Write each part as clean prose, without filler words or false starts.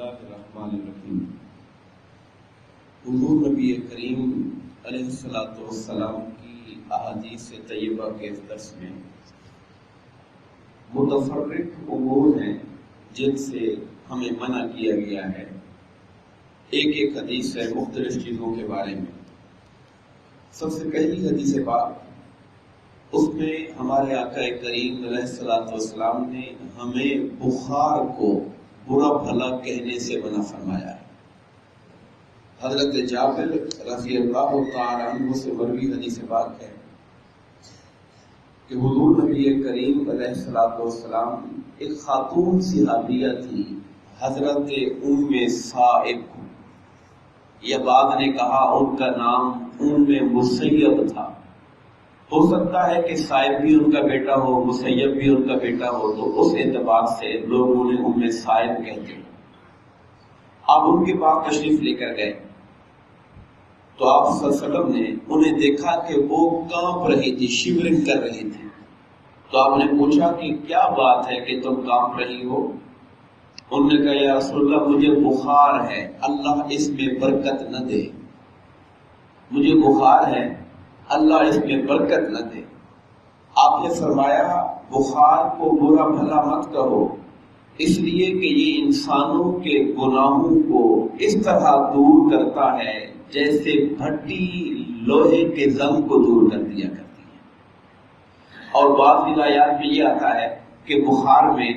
اللہ الرحمن الرحیم۔ حضور نبی کریم علیہ الصلوۃ والسلام کی احادیث طیبہ کے درس میں متفرق امور ہیں جن سے ہمیں منع کیا گیا ہے۔ ایک ایک حدیث ہے مختلف چیزوں کے بارے میں۔ سب سے پہلی حدیث پاک، اس میں ہمارے آقا کریم علیہ الصلوۃ والسلام نے ہمیں بخار کو برا بھلا کہنے سے منع فرمایا ہے۔ حضرت جابر رضی اللہ تعالی عنہ سے مروی حدیث پاک ہے کہ حضور نبی کریم علیہ الصلوۃ والسلام ایک خاتون صحابیہ تھی، حضرت ام صائب، یا بعض نے کہا ان کا نام ام مسیب تھا۔ ہو سکتا ہے کہ صائب بھی ان کا بیٹا ہو، مسیب بھی ان کا بیٹا ہو، تو اس اعتبار سے لوگ انہیں ام صائب کہتے ہیں۔ آپ ان کے پاس تشریف لے کر گئے تو آپ صلی اللہ علیہ وسلم نے انہیں دیکھا کہ وہ کانپ رہی تھی، شیورنگ کر رہی تھی۔ تو آپ نے پوچھا کہ کیا بات ہے کہ تم کانپ رہی ہو؟ انہوں نے کہا یا رسول اللہ مجھے بخار ہے، اللہ اس میں برکت نہ دے، مجھے بخار ہے، اللہ اس میں برکت نہ دے۔ آپ نے فرمایا بخار کو برا بھلا مت کہو، اس لیے کہ یہ انسانوں کے گناہوں کو اس طرح دور کرتا ہے جیسے بھٹی لوہے کے زنگ کو دور کر دیا کرتی ہے۔ اور بعض روایات میں یہ آتا ہے کہ بخار میں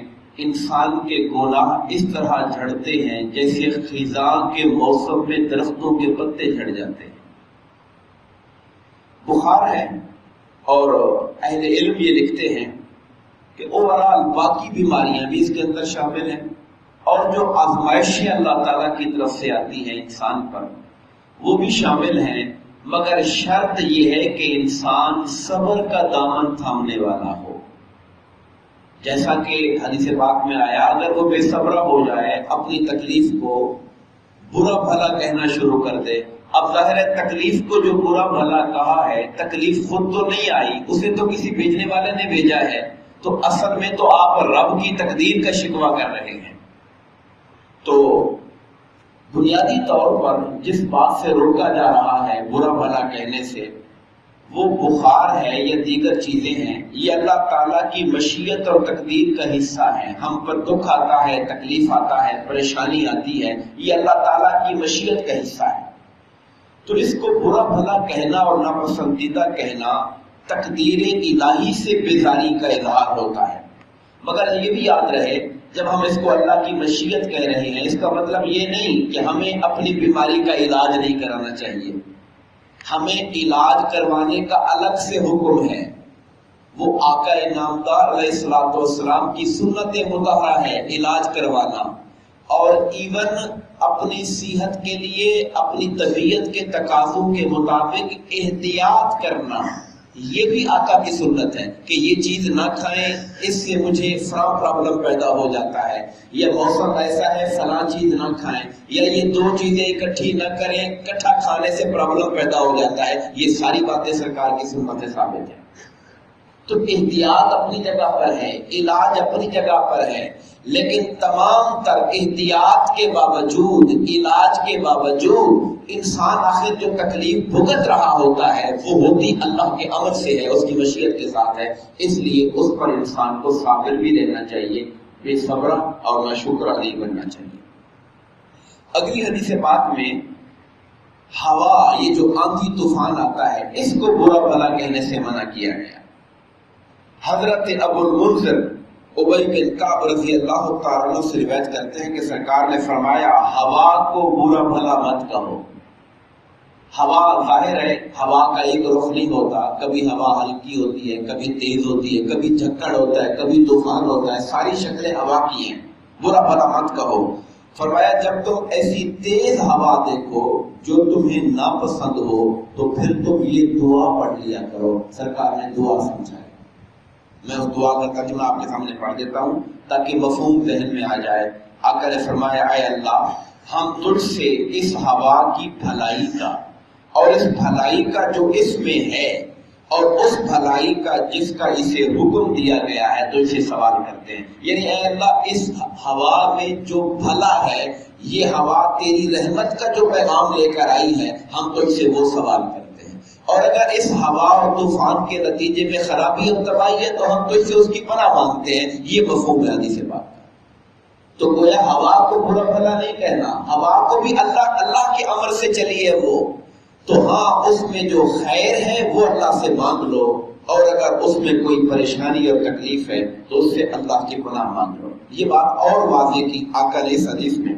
انسان کے گناہ اس طرح جھڑتے ہیں جیسے خزاں کے موسم میں درختوں کے پتے جھڑ جاتے ہیں۔ بخار ہے، اور اہل علم یہ لکھتے ہیں کہ اوورال باقی بیماریاں بھی اس کے اندر شامل ہیں، اور جو آزمائشیں اللہ تعالیٰ کی طرف سے آتی ہیں انسان پر وہ بھی شامل ہیں، مگر شرط یہ ہے کہ انسان صبر کا دامن تھامنے والا ہو۔ جیسا کہ حدیث پاک میں آیا، اگر وہ بے صبرہ ہو جائے، اپنی تکلیف کو برا بھلا کہنا شروع کر دے، اب ظاہر ہے تکلیف کو جو برا بھلا کہا ہے، تکلیف خود تو نہیں آئی، اسے تو کسی بھیجنے والے نے بھیجا ہے، تو اصل میں تو آپ رب کی تقدیر کا شکوہ کر رہے ہیں۔ تو بنیادی طور پر جس بات سے روکا جا رہا ہے برا بھلا کہنے سے، وہ بخار ہے یا دیگر چیزیں ہیں، یہ اللہ تعالیٰ کی مشیت اور تقدیر کا حصہ ہیں۔ ہم پر دکھ آتا ہے، تکلیف آتا ہے، پریشانی آتی ہے، یہ اللہ تعالیٰ کی مشیت کا حصہ ہے۔ تو اس کو برا بھلا کہنا اور ناپسندیدہ کہنا تقدیر الہی سے بیزاری کا اظہار ہوتا ہے۔ مگر یہ بھی یاد رہے، جب ہم اس کو اللہ کی مشیت کہہ رہے ہیں، اس کا مطلب یہ نہیں کہ ہمیں اپنی بیماری کا علاج نہیں کرانا چاہیے۔ ہمیں علاج کروانے کا الگ سے حکم ہے، وہ آقا نامدار علیہ الصلوۃ والسلام کی سنت مطہرہ ہے علاج کروانا، اور ایون اپنی صحت کے لیے اپنی طبیعت کے تقاضوں کے مطابق احتیاط کرنا، یہ بھی آقا کی سنت ہے کہ یہ چیز نہ کھائیں، اس سے مجھے فلاں پرابلم پیدا ہو جاتا ہے، یا موسم ایسا ہے فلاں چیز نہ کھائیں، یا یہ دو چیزیں اکٹھی نہ کریں، اکٹھا کھانے سے پرابلم پیدا ہو جاتا ہے۔ یہ ساری باتیں سرکار کی سنت سے ثابت ہیں۔ تو احتیاط اپنی جگہ پر ہے، علاج اپنی جگہ پر ہے، لیکن تمام تر احتیاط کے باوجود، علاج کے باوجود انسان آخر جو تکلیف بھگت رہا ہوتا ہے وہ ہوتی اللہ کے امر سے ہے، اس کی مشیت کے ساتھ ہے۔ اس لیے اس پر انسان کو صابر بھی رہنا چاہیے، بے صبرہ اور ناشکرہ نہیں بننا چاہیے۔ اگلی حدیث پاک میں ہوا، یہ جو آندھی طوفان آتا ہے، اس کو برا بھلا کہنے سے منع کیا گیا۔ حضرت ابو المنذر ابی بن کعب رضی اللہ تعالیٰ عنہ سے روایت کرتے ہیں کہ سرکار نے فرمایا ہوا کو برا بھلا مت کہو۔ ہوا ظاہر ہے ہوا کا ایک رخ نہیں ہوتا، کبھی ہوا ہلکی ہوتی ہے، کبھی تیز ہوتی ہے، کبھی جھکڑ ہوتا ہے، کبھی طوفان ہوتا ہے، ساری شکلیں ہوا کی ہیں، برا بھلا مت کہو۔ فرمایا جب تم ایسی تیز ہوا دیکھو جو تمہیں ناپسند ہو تو پھر تم یہ دعا پڑھ لیا کرو۔ سرکار نے دعا سمجھائی، میں اس دعا کا ترجمہ آپ کے سامنے پڑھ دیتا ہوں تاکہ مفہوم ذہن میں آ جائے۔ آقا نے فرمایا اے اللہ، ہم تجھ سے اس ہوا کی بھلائی کا اور اس بھلائی کا جو اس میں ہے اور اس بھلائی کا جس کا اسے حکم دیا گیا ہے تو اسے سوال کرتے ہیں، یعنی اے اللہ اس ہوا میں جو بھلا ہے، یہ ہوا تیری رحمت کا جو پیغام لے کر آئی ہے، ہم تو اسے وہ سوال کرتے ہیں، اور اگر اس ہوا اور طوفان کے نتیجے میں خرابی اور تباہی ہے تو ہم تو اسے اس کی پناہ مانگتے ہیں۔ یہ مفہوم ہے حدیث پاک۔ تو گویا ہوا کو برا بھلا نہیں کہنا، ہوا کو بھی اللہ کے امر سے چلی ہے وہ، تو ہاں اس میں جو خیر ہے وہ اللہ سے مانگ لو، اور اگر اس میں کوئی پریشانی اور تکلیف ہے تو اس سے اللہ کی پناہ مانگ لو۔ یہ بات اور واضح کی آقا نے اس حدیث میں۔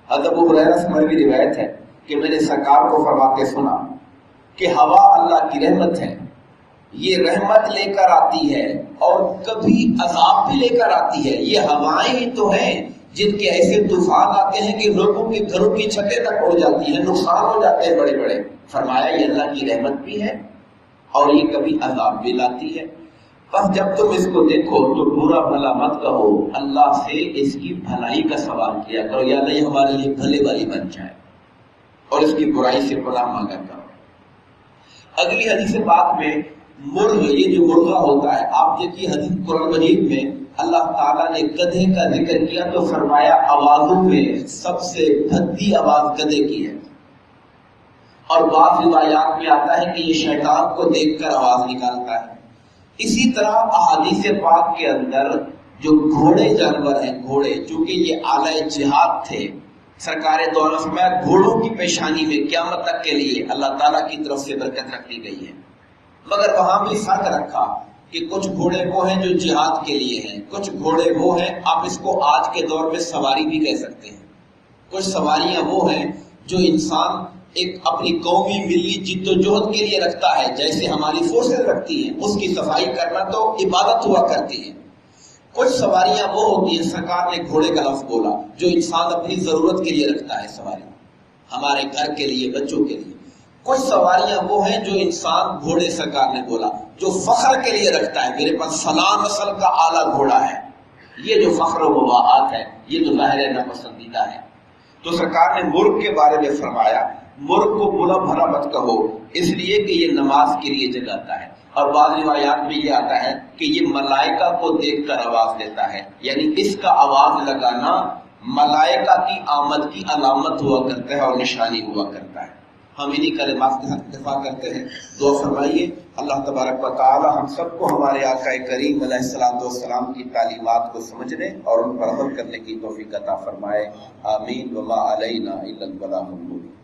حضرت ابو ہریرہ سے مروی روایت ہے کہ میں نے سرکار کو فرماتے سنا کہ ہوا اللہ کی رحمت ہے، یہ رحمت لے کر آتی ہے اور کبھی عذاب بھی لے کر آتی ہے۔ یہ ہوائیں ہی تو ہیں جن کے ایسے طوفان آتے ہیں کہ لوگوں کے گھروں کی چھتیں تک اڑ جاتی ہیں، نقصان ہو جاتے ہیں بڑے بڑے۔ فرمایا یہ اللہ کی رحمت بھی ہے اور یہ کبھی عذاب بھی لاتی ہے، بس جب تم اس کو دیکھو تو برا بھلا مت کہو، اللہ سے اس کی بھلائی کا سوال کیا کرو، یا اللہ یہ ہمارے لیے بھلے والی بن جائے، اور اس کی برائی سے پناہ مانگا کرو۔ اگلی حدیث پاک میں مرغ، یہ جو مرغا ہوتا ہے، آپ دیکھیے حدیث قرآن مجید میں اللہ تعالیٰ نے گدھے کا ذکر کیا تو فرمایا آوازوں میں سب سے بھدی آواز گدھے کی ہے، اور بعض روایات میں آتا ہے کہ یہ شیطان کو دیکھ کر آواز نکالتا ہے۔ اسی طرح احادیث پاک کے اندر جو گھوڑے جانور ہیں، گھوڑے چونکہ یہ اعلی جہاد تھے، سرکار دو عالم فرمایا گھوڑوں کی پیشانی میں قیامت تک کے لیے اللہ تعالیٰ کی طرف سے برکت رکھ دی گئی ہے، مگر وہاں بھی فرق رکھا کہ کچھ گھوڑے وہ ہیں جو جہاد کے لیے ہیں، کچھ گھوڑے وہ ہیں، آپ اس کو آج کے دور میں سواری بھی کہہ سکتے ہیں، کچھ سواریاں وہ ہیں جو انسان ایک اپنی قومی ملی جد و جہد کے لیے رکھتا ہے، جیسے ہماری فورسز رکھتی ہیں، اس کی صفائی کرنا تو عبادت ہوا کرتی ہے۔ کچھ سواریاں وہ ہوتی ہیں، سرکار نے گھوڑے کا لفظ بولا، جو انسان اپنی ضرورت کے لیے رکھتا ہے، سواری ہمارے گھر کے لیے، بچوں کے لیے۔ کچھ سواریاں وہ ہیں جو انسان، گھوڑے سرکار نے بولا، جو فخر کے لیے رکھتا ہے، میرے پاس فلاں نسل کا اعلیٰ گھوڑا ہے، یہ جو فخر و مباحات ہے، یہ تو ظاہر ناپسندیدہ ہے۔ تو سرکار نے مرغ کے بارے میں فرمایا مرغ کو برا بھلا مت کہو، اس لیے کہ یہ نماز کے لیے جگاتا ہے، اور بعض روایات میں یہ آتا ہے کہ یہ ملائکہ کو دیکھ کر آواز دیتا ہے، یعنی اس کا آواز لگانا ملائکہ کی آمد کی علامت ہوا کرتا ہے اور نشانی ہوا کرتا ہے۔ ہم انہی کلمات کے ساتھ اتفاق کرتے ہیں۔ دعا فرمائیے اللہ تبارک و تعالی ہم سب کو ہمارے آقا کریم علیہ الصلوۃ والسلام کی تعلیمات کو سمجھنے اور ان پر عمل کرنے کی توفیق عطا فرمائے، آمین۔ وما علینا الا البلاغ المبین۔